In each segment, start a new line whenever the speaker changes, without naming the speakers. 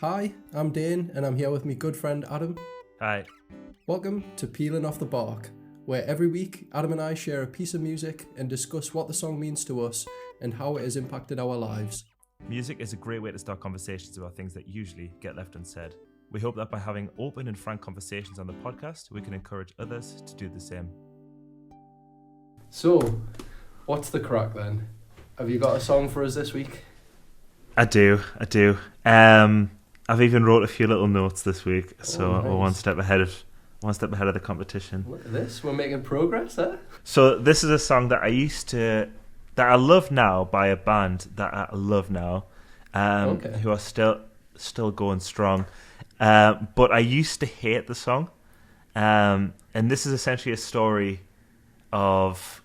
Hi, I'm Dane and I'm here with my good friend Adam.
Hi.
Welcome to Peeling Off the Bark, where every week Adam and I share a piece of music and discuss what the song means to us and how it has impacted our lives.
Music is a great way to start conversations about things that usually get left unsaid. We hope that by having open and frank conversations on the podcast, we can encourage others to do the same.
So, what's the crack then? Have you got a song for us this week?
I do. I've even wrote a few little notes this week, so
nice.
We're one step ahead of the competition.
Look at this, we're making progress there.
So this is a song that I love now by a band that I love now, who are still going strong. But I used to hate the song, and this is essentially a story of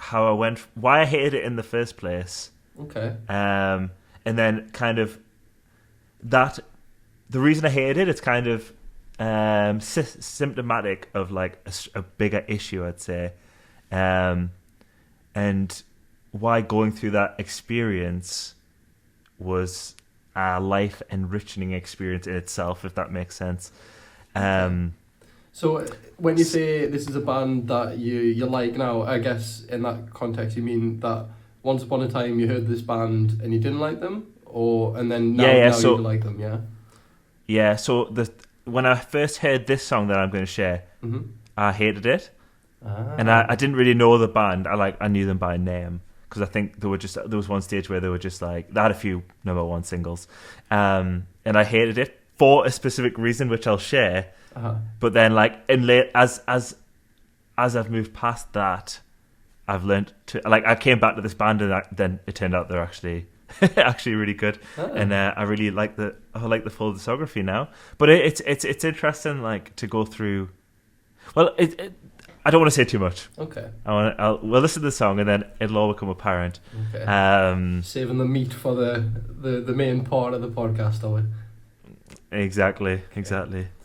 why I hated it in the first place.
Okay.
And then kind of the reason I hated it, it's kind of symptomatic of like a bigger issue, I'd say, and why going through that experience was a life enriching experience in itself, if that makes sense.
So when you say this is a band that you like now, I guess in that context you mean that once upon a time you heard this band and you didn't like them, and then now you like them, yeah?
Yeah, so when I first heard this song that I'm going to share, I hated it. And I didn't really know the band. I knew them by name, because I think there was one stage where they were just like, they had a few number one singles. And I hated it for a specific reason, which I'll share. But then as I've moved past that, I've learned to, I came back to this band and then it turned out they're actually really good. And I really like the full discography now. But it's interesting to go through. Well, I don't want to say too much.
Okay.
We'll listen to the song and then it'll all become apparent.
Okay. Saving the meat for the main part of the podcast, are we?
Exactly.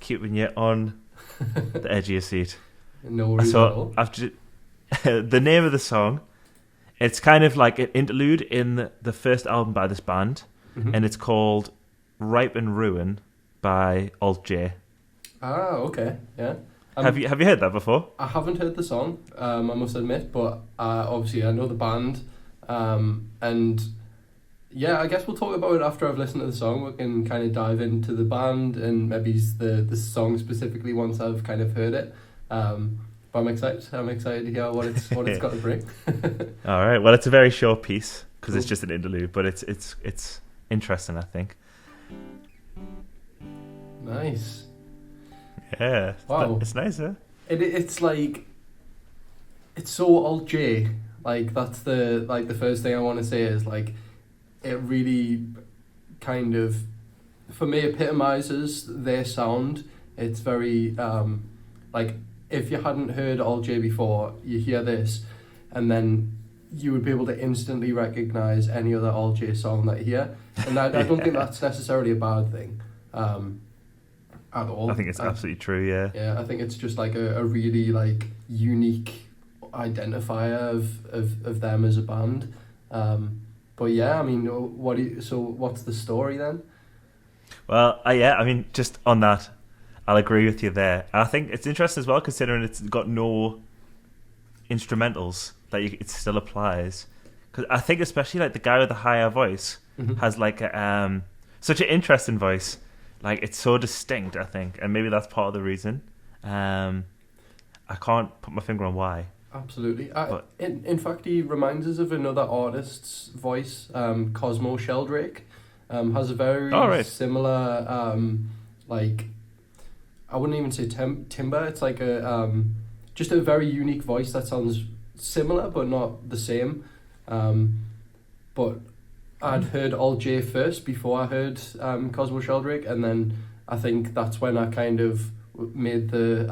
Keeping you on the edge of your seat.
No worries at all.
After the name of the song, it's kind of like an interlude in the first album by this band, and it's called Ripe and Ruin by Alt J.
Ah, okay, yeah.
Have you heard that before?
I haven't heard the song, I must admit, but obviously I know the band, and yeah, I guess we'll talk about it after I've listened to the song. We can kind of dive into the band and maybe the song specifically once I've kind of heard it. But I'm excited to hear what it's got to bring.
All right. Well, it's a very short piece because it's just an interlude, but it's interesting, I think.
Nice.
Yeah.
Wow.
It's nice, huh?
It's like, it's so Alt J. That's the first thing I want to say is it really kind of, for me, epitomizes their sound. It's very if you hadn't heard Alt J before, you hear this, and then you would be able to instantly recognize any other Alt J song that you hear. And I don't think that's necessarily a bad thing at all.
I think it's absolutely true, yeah.
Yeah, I think it's just a really unique identifier of them as a band. But yeah, I mean, what's the story then?
Well, just on that, I'll agree with you there. I think it's interesting as well, considering it's got no instrumentals, it still applies. Because I think especially the guy with the higher voice has such an interesting voice. It's so distinct, I think, and maybe that's part of the reason. I can't put my finger on why.
Absolutely. In fact, he reminds us of another artist's voice, Cosmo Sheldrake. Has a very similar, I wouldn't even say timbre. It's just a very unique voice that sounds similar but not the same. But I'd heard Alt J first before I heard Cosmo Sheldrake, and then I think that's when I kind of made the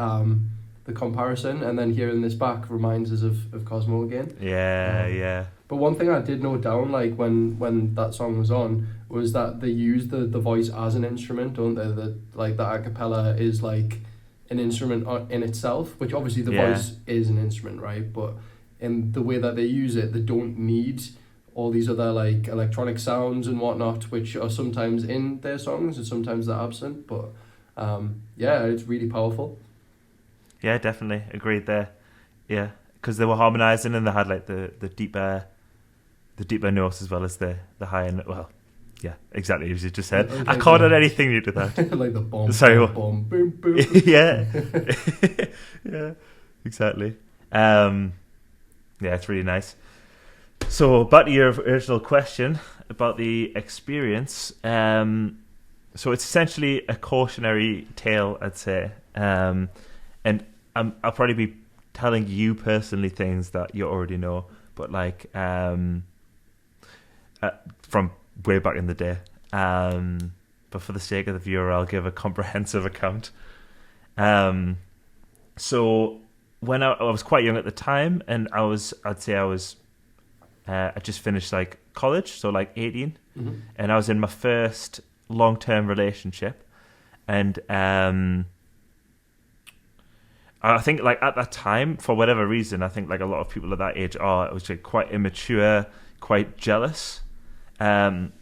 comparison, and then hearing this back reminds us of Cosmo again.
Yeah.
But one thing I did note down, when that song was on, was that they use the voice as an instrument, don't they? That the a cappella is an instrument in itself, which obviously the voice is an instrument, right? But in the way that they use it, they don't need all these other like electronic sounds and whatnot, which are sometimes in their songs and sometimes they're absent. But yeah, it's really powerful.
Yeah, definitely agreed there. Yeah, because they were harmonizing and they had like the deeper notes as well as the higher. Well, yeah, exactly as you just said.
Okay,
I can't add anything new to that.
Like the bomb,
Sorry,
bomb, boom, boom.
Yeah, yeah, exactly. Yeah, it's really nice. So back to your original question about the experience. So it's essentially a cautionary tale, I'd say. And I'll probably be telling you personally things that you already know, but like from way back in the day. But for the sake of the viewer, I'll give a comprehensive account. So when I was quite young at the time, and I just finished like college, so like 18, and I was in my first long-term relationship, and I think like at that time, for whatever reason, I think like a lot of people at that age I was like quite immature, quite jealous, and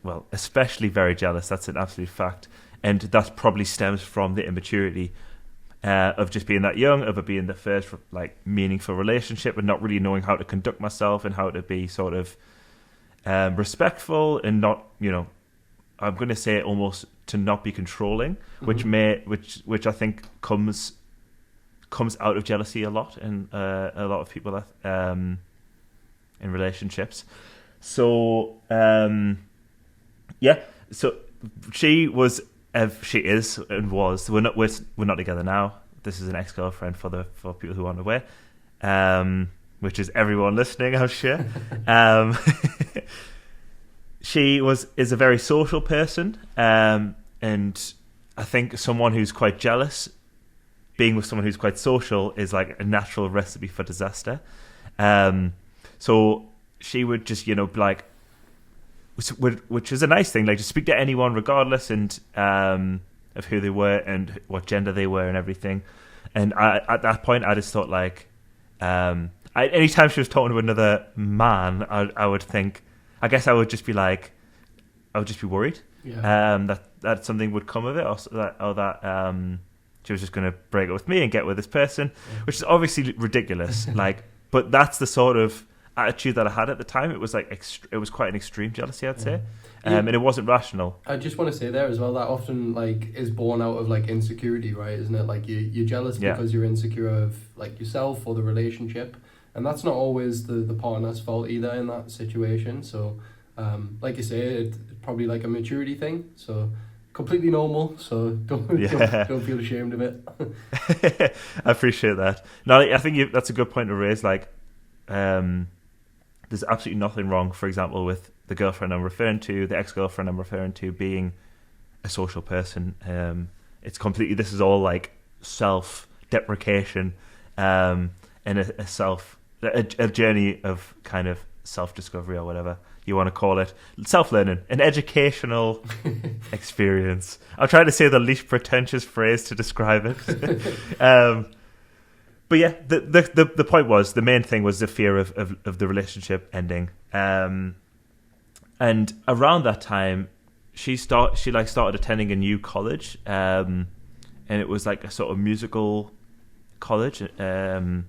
well, especially very jealous. That's an absolute fact, and that probably stems from the immaturity of just being that young, of it being the first like meaningful relationship, and not really knowing how to conduct myself and how to be sort of respectful and not, I'm going to say almost to not be controlling, which I think comes out of jealousy a lot in a lot of people in relationships. So yeah, so she is and was. We're not together now. This is an ex-girlfriend for people who aren't aware, which is everyone listening, I'm sure. She is a very social person, and I think someone who's quite jealous, being with someone who's quite social, is like a natural recipe for disaster. So she would just, like, which is a nice thing, like to speak to anyone regardless and of who they were and what gender they were and everything. And at that point, I just thought like, anytime she was talking to another man, I would think, I guess I would just be like, I would just be worried that something would come of it, or that she was just going to break up with me and get with this person, which is obviously ridiculous. Like, but that's the sort of attitude that I had at the time. It was like it was quite an extreme jealousy, I'd say, and it wasn't rational.
I just want to say there as well that often like is born out of like insecurity, right? Isn't it? Like you're jealous because you're insecure of like yourself or the relationship, and that's not always the partner's fault either in that situation. So like you say, it's probably like a maturity thing, so completely normal, so don't feel ashamed of it.
I appreciate that. No, I think that's a good point to raise. Like there's absolutely nothing wrong, for example, with the girlfriend I'm referring to, the ex-girlfriend I'm referring to, being a social person. It's completely, this is all like self-deprecation and a journey of kind of self-discovery or whatever you want to call it. Self-learning, an educational experience. I'll try to say the least pretentious phrase to describe it. But yeah, the point was, the main thing was the fear of the relationship ending. And around that time, she started attending a new college, and it was like a sort of musical college. And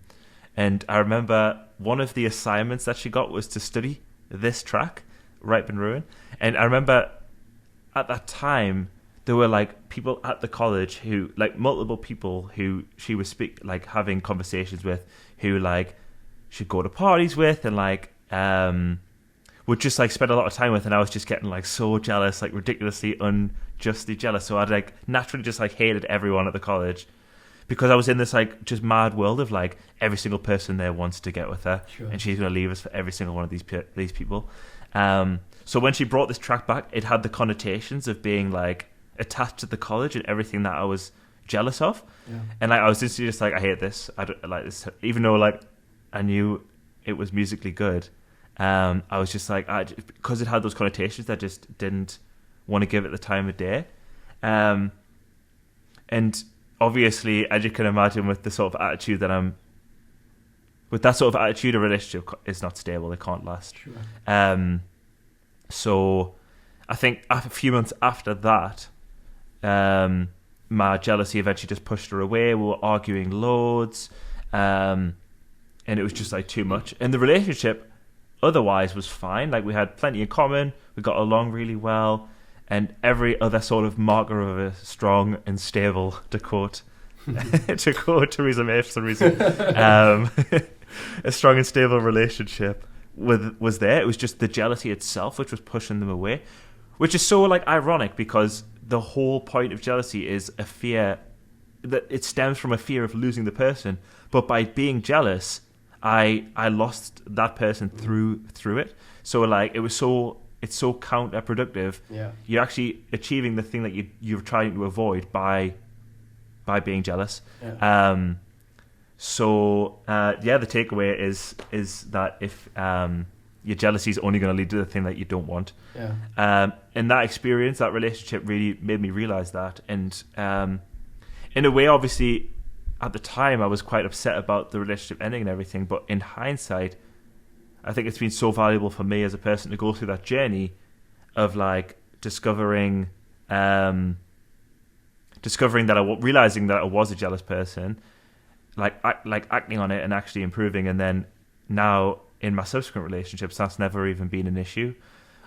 I remember one of the assignments that she got was to study this track, Ripe and Ruin. And I remember at that time, there were like people at the college who, like multiple people who she was having conversations with, who like she'd go to parties with and like would just like spend a lot of time with, and I was just getting like so jealous, like ridiculously unjustly jealous. So I'd like naturally just like hated everyone at the college, because I was in this like just mad world of like every single person there wants to get with her, and she's going to leave us for every single one of these people. So when she brought this track back, it had the connotations of being like attached to the college and everything that I was jealous of. And like I was just like, I hate this, I don't like this, even though like I knew it was musically good. I was just like, because it had those connotations, I just didn't want to give it the time of day. And obviously, as you can imagine, with the sort of attitude that I'm with that sort of attitude, a relationship is not stable. It can't last.
Sure.
So I think a few months after that, my jealousy eventually just pushed her away. We were arguing loads, and it was just like too much. And the relationship otherwise was fine. Like we had plenty in common. We got along really well. And every other sort of marker of a strong and stable, to quote Theresa May for some reason, a strong and stable relationship was there. It was just the jealousy itself which was pushing them away, which is so like ironic because the whole point of jealousy is a fear that it stems from a fear of losing the person. But by being jealous, I lost that person through it. So like it's so counterproductive.
Yeah.
You're actually achieving the thing that you're trying to avoid by being jealous.
Yeah.
The takeaway is that if your jealousy is only going to lead to the thing that you don't want.
Yeah.
And that experience, that relationship really made me realize that. And in a way, obviously, at the time, I was quite upset about the relationship ending and everything. But in hindsight, I think it's been so valuable for me as a person to go through that journey of like discovering that realizing that I was a jealous person, like acting on it and actually improving, and then now in my subsequent relationships, that's never even been an issue.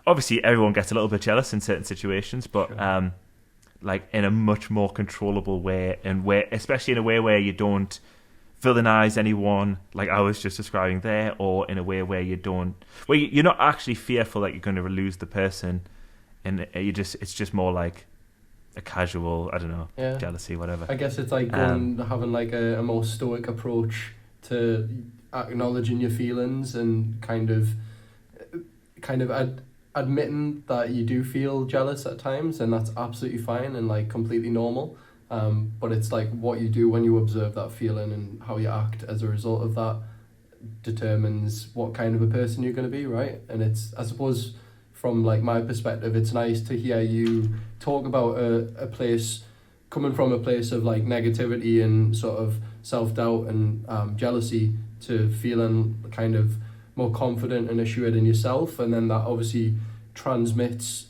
Obviously, everyone gets a little bit jealous in certain situations, but
sure.
Like in a much more controllable way, and especially in a way where you don't villainize anyone, like I was just describing there, or in a way where you're not actually fearful that you're going to lose the person, and it's just more like a casual, I don't know, jealousy, whatever.
I guess it's like having like a more stoic approach to acknowledging your feelings and kind of admitting that you do feel jealous at times, and that's absolutely fine and like completely normal. But it's like what you do when you observe that feeling and how you act as a result of that determines what kind of a person you're going to be, right? And it's, I suppose, from like my perspective, it's nice to hear you talk about a place coming from a place of like negativity and sort of self-doubt and jealousy to feeling kind of more confident and assured in yourself, and then that obviously transmits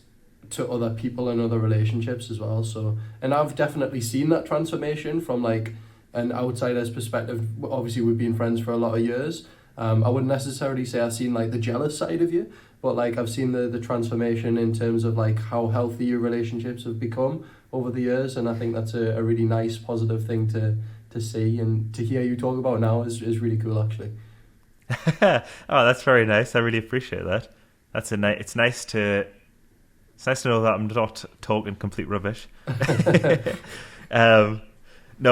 to other people and other relationships as well. So, and I've definitely seen that transformation from like an outsider's perspective. Obviously, we've been friends for a lot of years. I wouldn't necessarily say I've seen like the jealous side of you, but like I've seen the transformation in terms of like how healthy your relationships have become over the years, and I think that's a really nice positive thing to see and to hear you talk about now is really cool actually.
Oh, that's very nice. I really appreciate that. It's nice to know that I'm not talking complete rubbish. No,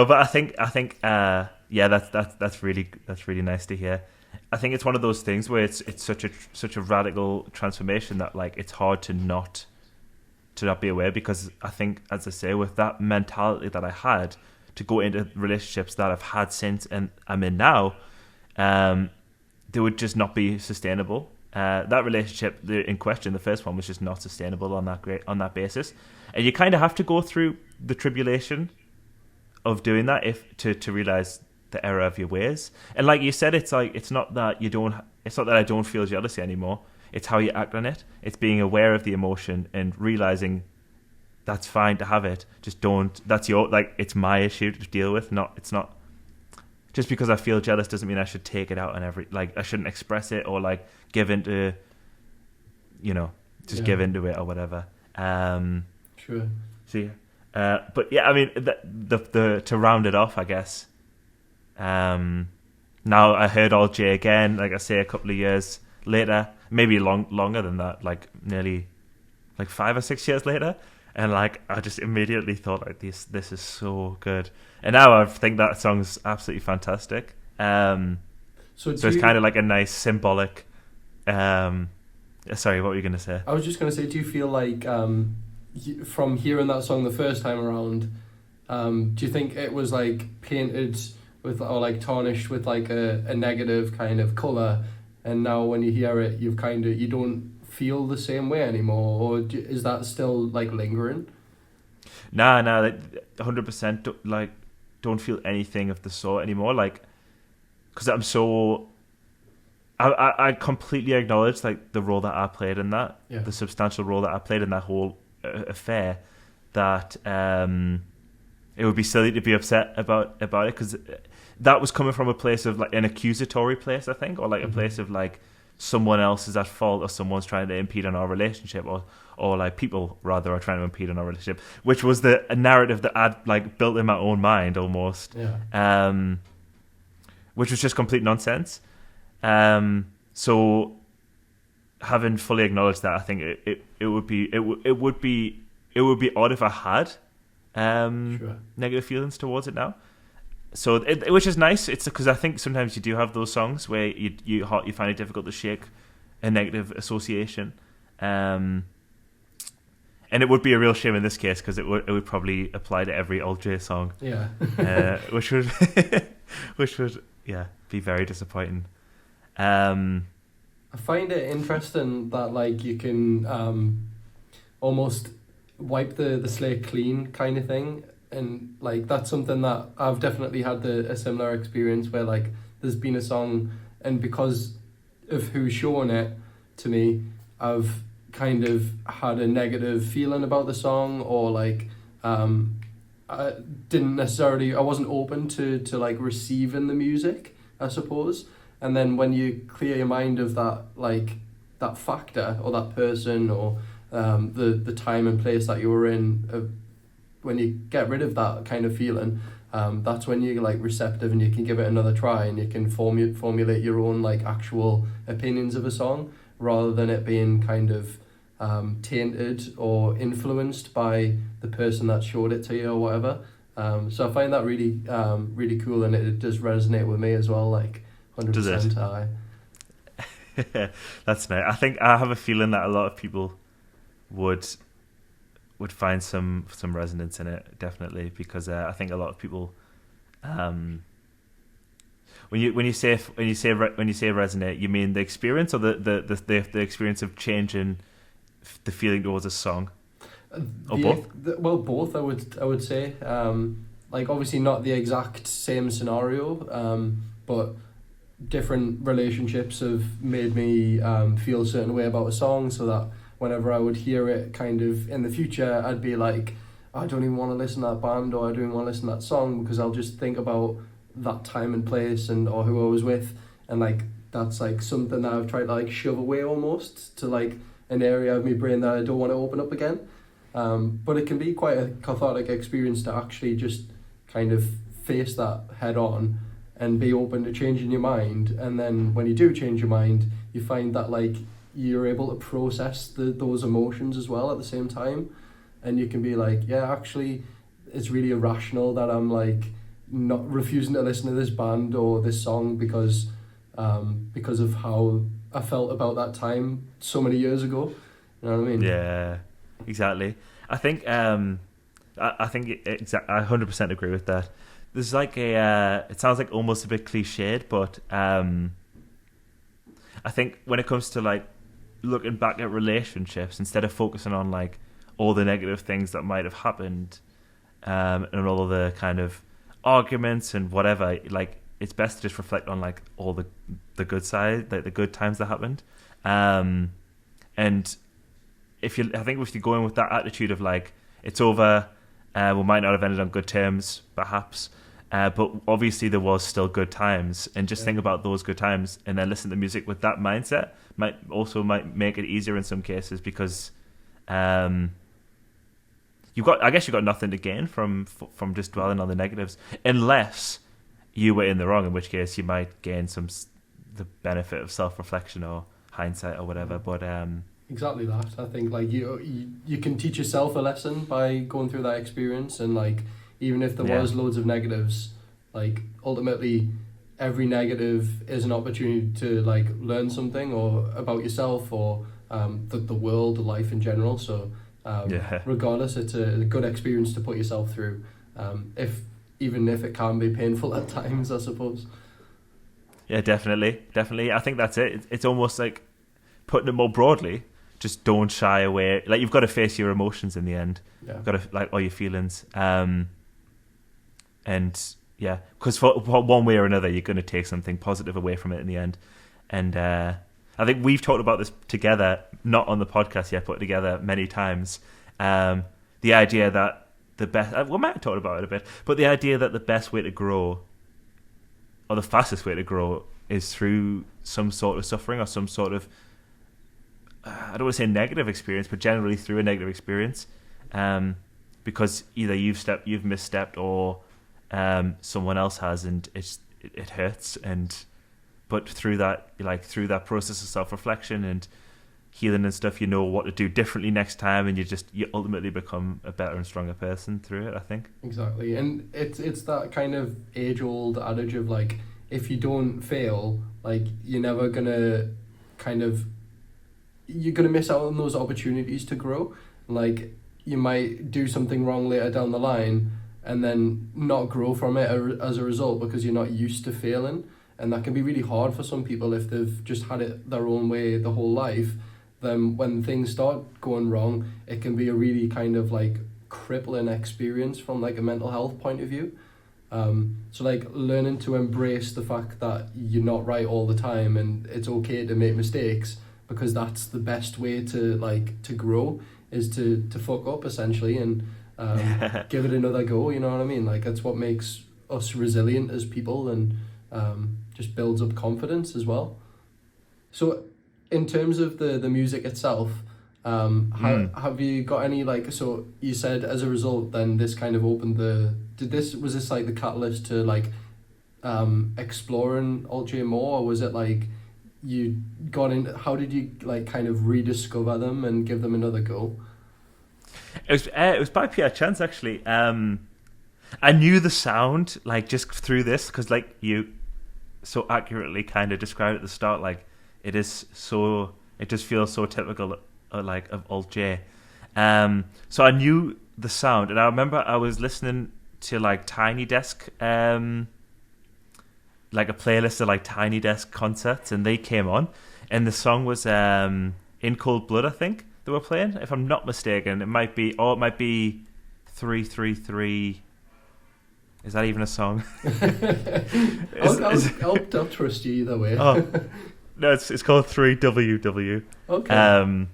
but I think that's really nice to hear. I think it's one of those things where it's such a radical transformation that like it's hard to not be aware, because I think, as I say, with that mentality that I had to go into relationships that I've had since and I'm in now, they would just not be sustainable. That relationship in question, the first one, was just not sustainable on that basis, and you kind of have to go through the tribulation of doing that to realize the error of your ways. And like you said, it's not that I don't feel jealousy anymore. It's how you act on it. It's being aware of the emotion and realizing that's fine to have it. Just don't. That's it's my issue to deal with. It's not. Just because I feel jealous doesn't mean I should take it out on I shouldn't express it or like give into, give into it or whatever.
Sure.
So but yeah, I mean, the to round it off, I guess. Now I heard All J again, like I say, a couple of years later, maybe longer than that, like nearly like 5 or 6 years later. And like I just immediately thought like this is so good, and now I think that song's absolutely fantastic. So it's kind of like a nice symbolic. Sorry, what were you going to say?
I was just going to say, do you feel like from hearing that song the first time around, do you think it was like painted with or like tarnished with like a negative kind of colour, and now when you hear it, you don't feel the same way anymore, or is that still like lingering?
Nah, 100% like don't feel anything of the sort anymore, like because I'm so I completely acknowledge like the role that I played in that,
Yeah.
the substantial role that I played in that whole affair. That it would be silly to be upset about it because that was coming from a place of like an accusatory place, I think, or like a place of like someone else is at fault or someone's trying to impede on our relationship, or like people rather are trying to impede on our relationship, which was a narrative that I'd like built in my own mind almost, which was just complete nonsense. So having fully acknowledged that, I think it would be odd if I had negative feelings towards it now. So which is nice. It's because I think sometimes you do have those songs where you find it difficult to shake a negative association, and it would be a real shame in this case because it would probably apply to every Alt J song.
Yeah,
which would be very disappointing.
I find it interesting that like you can almost wipe the slate clean kind of thing, and like that's something that I've definitely had a similar experience where like there's been a song, and because of who's showing it to me, I've kind of had a negative feeling about the song, or like I wasn't open to like receiving the music, I suppose. And then when you clear your mind of that, like that factor or that person or the time and place that you were in, when you get rid of that kind of feeling, that's when you're like receptive and you can give it another try and you can formulate your own like actual opinions of a song rather than it being kind of tainted or influenced by the person that showed it to you or whatever. So I find that really really cool, and it does resonate with me as well, like 100%.
Does it? That's nice. I think I have a feeling that a lot of people would find some resonance in it, definitely, because I think a lot of people, when you say resonate, you mean the experience or the experience of changing the feeling towards a song, or both?
Both. I would say. Like obviously not the exact same scenario, but different relationships have made me feel a certain way about a song, so that whenever I would hear it kind of in the future, I'd be like, I don't even want to listen to that band, or I don't even want to listen to that song, because I'll just think about that time and place or who I was with, and like that's like something that I've tried to like shove away almost to like an area of my brain that I don't want to open up again. But it can be quite a cathartic experience to actually just kind of face that head on and be open to changing your mind, and then when you do change your mind, you find that like you're able to process those emotions as well at the same time, and you can be like, yeah, actually it's really irrational that I'm like not refusing to listen to this band or this song because of how I felt about that time so many years ago. You know what I mean?
Yeah, exactly. I think I 100% agree with that. There's like it sounds like almost a bit cliched, but I think when it comes to like looking back at relationships, instead of focusing on like all the negative things that might have happened, and all the kind of arguments and whatever, like it's best to just reflect on like all the good side, like the good times that happened. And I think if you're going with that attitude of like it's over, we might not have ended on good terms, perhaps, but obviously there was still good times, and just think about those good times and then listen to music with that mindset might make it easier in some cases, because you've got nothing to gain from just dwelling on the negatives, unless you were in the wrong, in which case you might gain the benefit of self-reflection or hindsight or whatever. But
exactly that. I think like you can teach yourself a lesson by going through that experience, and like even if there was loads of negatives, like ultimately every negative is an opportunity to like learn something or about yourself or the world, life in general. So regardless, it's a good experience to put yourself through, even if it can be painful at times, I suppose.
Yeah, definitely. I think that's it. It's almost like putting it more broadly. Just don't shy away. Like you've got to face your emotions in the end. Yeah. You've got to like all your feelings. And yeah, because for one way or another, you're going to take something positive away from it in the end. And I think we've talked about this together, not on the podcast yet, but together many times. The idea that the best... we might have talked about it a bit, but the idea that the best way to grow, or the fastest way to grow, is through some sort of suffering or some sort of... I don't want to say negative experience, but generally through a negative experience. Because either you've misstepped, or someone else has, and it hurts. But through that process of self-reflection and healing and stuff, you know what to do differently next time, and you ultimately become a better and stronger person through it, I think.
Exactly. And it's that kind of age-old adage of like, if you don't fail, like you're gonna miss out on those opportunities to grow. Like, you might do something wrong later down the line and then not grow from it as a result, because you're not used to failing. And that can be really hard for some people if they've just had it their own way the whole life. Then when things start going wrong, it can be a really kind of like crippling experience from like a mental health point of view. So like learning to embrace the fact that you're not right all the time, and it's okay to make mistakes, because that's the best way to grow, is to fuck up essentially, and give it another go, you know what I mean? Like, that's what makes us resilient as people, and just builds up confidence as well. So in terms of the music itself, have you got any, like, so you said as a result then this kind of opened was this like the catalyst to like exploring Alt-J more, or was it like you got in, how did you like kind of rediscover them and give them another go?
It was by pure chance, actually. I knew the sound like just through this, because like you so accurately kind of described at the start, like it just feels so typical like of Alt-J. So I knew the sound, and I remember I was listening to like Tiny Desk, like a playlist of like Tiny Desk concerts, and they came on, and the song was In Cold Blood, I think they were playing, if I'm not mistaken. It might be 333. Is that even a song?
I'll trust you either way.
Oh, no, it's called 3WW.
Okay.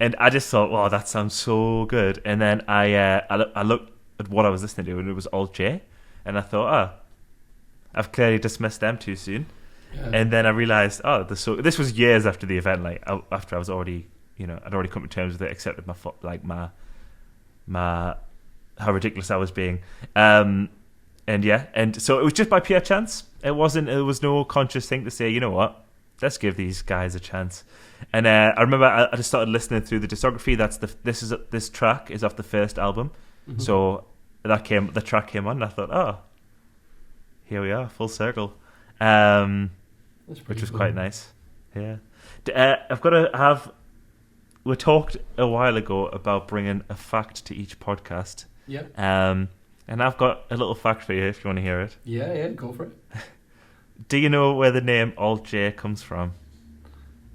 And I just thought, wow, that sounds so good. And then I looked at what I was listening to, and it was Alt-J, and I thought, I've clearly dismissed them too soon. Yeah. And then I realised, this was years after the event, like after I was already, I'd already come to terms with it, accepted my how ridiculous I was being. And so it was just by pure chance. It was no conscious thing to say, you know what, let's give these guys a chance. And I remember I just started listening through the discography. This track is off the first album. Mm-hmm. So the track came on, and I thought, here we are, full circle. Which was quite nice. Yeah. We talked a while ago about bringing a fact to each podcast.
Yeah.
And I've got a little fact for you if you want to hear it.
Yeah, go for it.
Do you know where the name Alt-J comes from?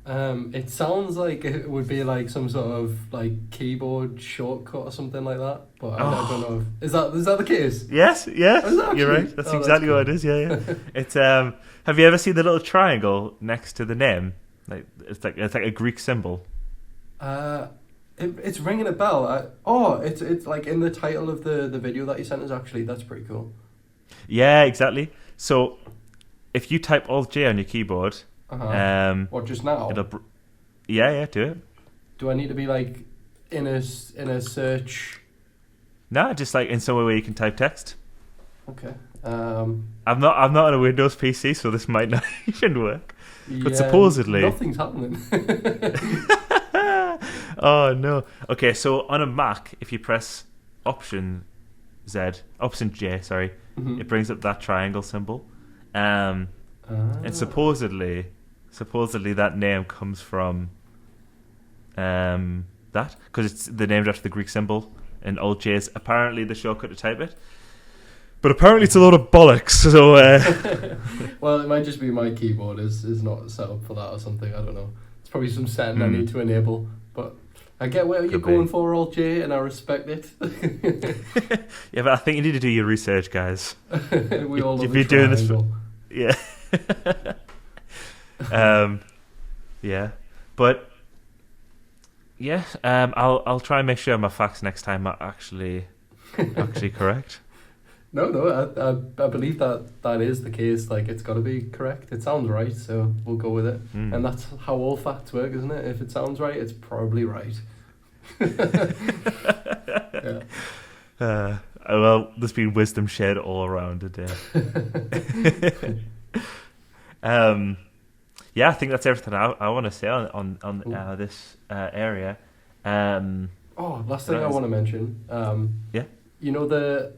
It sounds like it would be like some sort of like keyboard shortcut or something like that, but I don't know. Is that the case?
Yes, you're right. That's exactly cool. What it is. Yeah. It's have you ever seen the little triangle next to the name? Like it's like a Greek symbol.
It's ringing a bell. It's like in the title of the video that you sent us. Actually, that's pretty cool.
Yeah, exactly. So if you type Alt-J on your keyboard.
What, just now?
Yeah, do it.
Do I need to be like in a search?
No, just like in somewhere where you can type text.
Okay.
I'm not on a Windows PC, so this might not even work. But supposedly
nothing's happening.
Oh no. Okay, so on a Mac, if you press Option J, mm-hmm. It brings up that triangle symbol. And supposedly that name comes from that, because it's the named after the Greek symbol, and Alt-J is apparently the shortcut to type it. But apparently it's a lot of bollocks. So
well, it might just be my keyboard is not set up for that or something. I don't know. It's probably some setting I need to enable. But I get where you're going for, Alt-J, and I respect it.
Yeah, but I think you need to do your research, guys.
We all love
doing this. Yeah. Yeah, but yeah, I'll try and make sure my facts next time are actually correct.
No, I believe that is the case. Like, it's got to be correct. It sounds right, so we'll go with it. And that's how all facts work, isn't it? If it sounds right, it's probably right. Yeah.
Well, there's been wisdom shared all around today. Yeah, I think that's everything I want to say on this area.
Last thing I want to mention.
Yeah.
You know the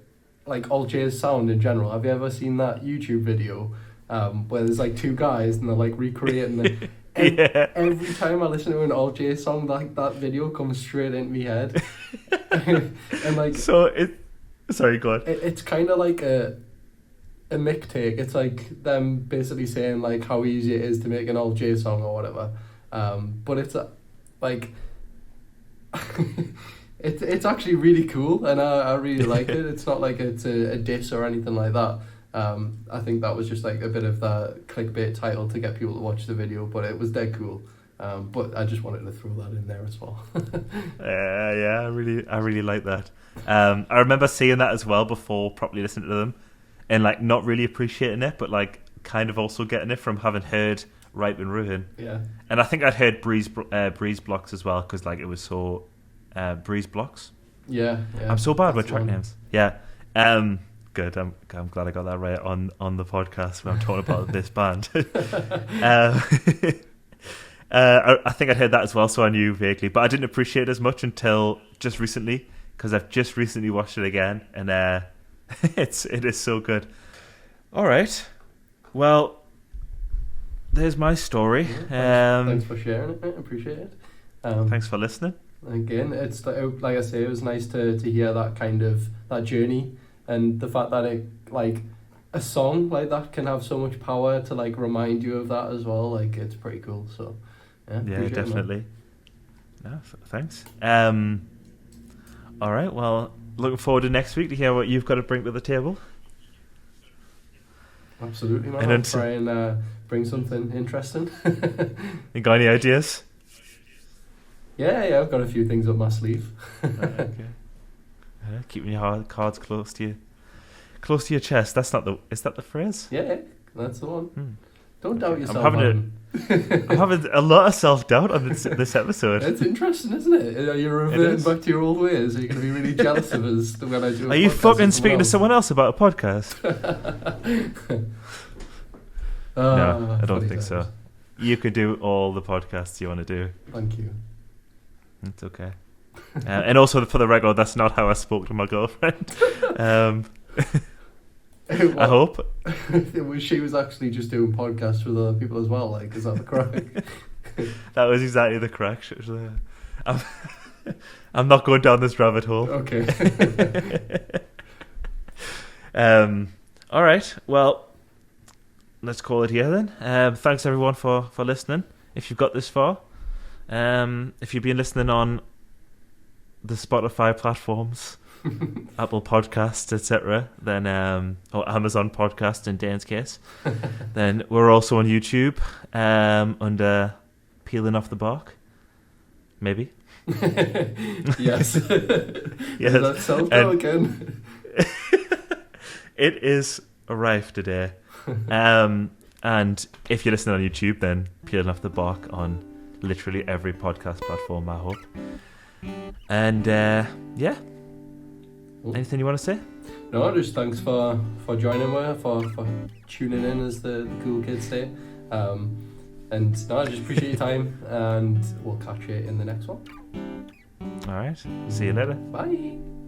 Alt J's sound in general. Have you ever seen that YouTube video where there's like two guys and they're like recreating it? Every time I listen to an Alt J song, that video comes straight into my head. And like,
sorry, go on.
It's kind of like a Mick take. It's like them basically saying like how easy it is to make an Alt J song or whatever. But it's like it's actually really cool, and I really like it. It's not like it's a diss or anything like that. I think that was just like a bit of that clickbait title to get people to watch the video, but it was dead cool. But I just wanted to throw that in there as well.
Yeah, I really like that. I remember seeing that as well before properly listening to them, and like not really appreciating it, but like kind of also getting it from having heard Ripe and Ruin.
Yeah.
And I think I'd heard Breeze Blocks as well, because like it was so Breeze Blocks.
Yeah.
I'm so bad with track names. Yeah. Good. I'm glad I got that right on the podcast when I'm talking about this band. I think I'd heard that as well, so I knew vaguely, but I didn't appreciate it as much until just recently, because I've just recently watched it again, and it is so good. All right, well, there's my story.
Thanks for sharing it, mate. I appreciate it.
Thanks for listening.
Again, it's like I say, it was nice to hear that kind of that journey, and the fact that it like a song like that can have so much power to like remind you of that as well. Like, it's pretty cool. So yeah,
definitely. No, thanks. All right, well, looking forward to next week to hear what you've got to bring to the table.
Absolutely, man. I'll try and bring something interesting.
You got any ideas?
Yeah, I've got a few things up my sleeve.
Okay. Keeping your cards close to your chest. Is that the phrase?
Yeah, that's the one. Don't doubt yourself.
I'm having a lot of self-doubt on this episode.
It's interesting, isn't it? Are you reverting back to your old ways? Are you going to be really jealous of us when I do?
Are you fucking speaking to someone else about a podcast? No, I don't think so. You could do all the podcasts you want to do.
Thank you.
It's okay. And also, for the record, that's not how I spoke to my girlfriend. I hope.
She was actually just doing podcasts with other people as well. Like, is that the crack?
That was exactly the crack. I'm not going down this rabbit hole.
Okay.
All right. Well, let's call it here then. Thanks everyone for listening. If you've got this far, if you've been listening on the Spotify platforms, Apple Podcasts, etc., then or Amazon Podcast in Dan's case, then we're also on YouTube under Peeling Off the Bark. Maybe.
Yes.
Yes.
That self-doubt again.
It is rife today. And if you're listening on YouTube, then Peeling Off the Bark on literally every podcast platform, I hope. And yeah. Anything you want to say?
No, just thanks for joining me, for tuning in, as the cool kids say. And no, I just appreciate your time, and we'll catch you in the next one.
All right. See you later.
Bye.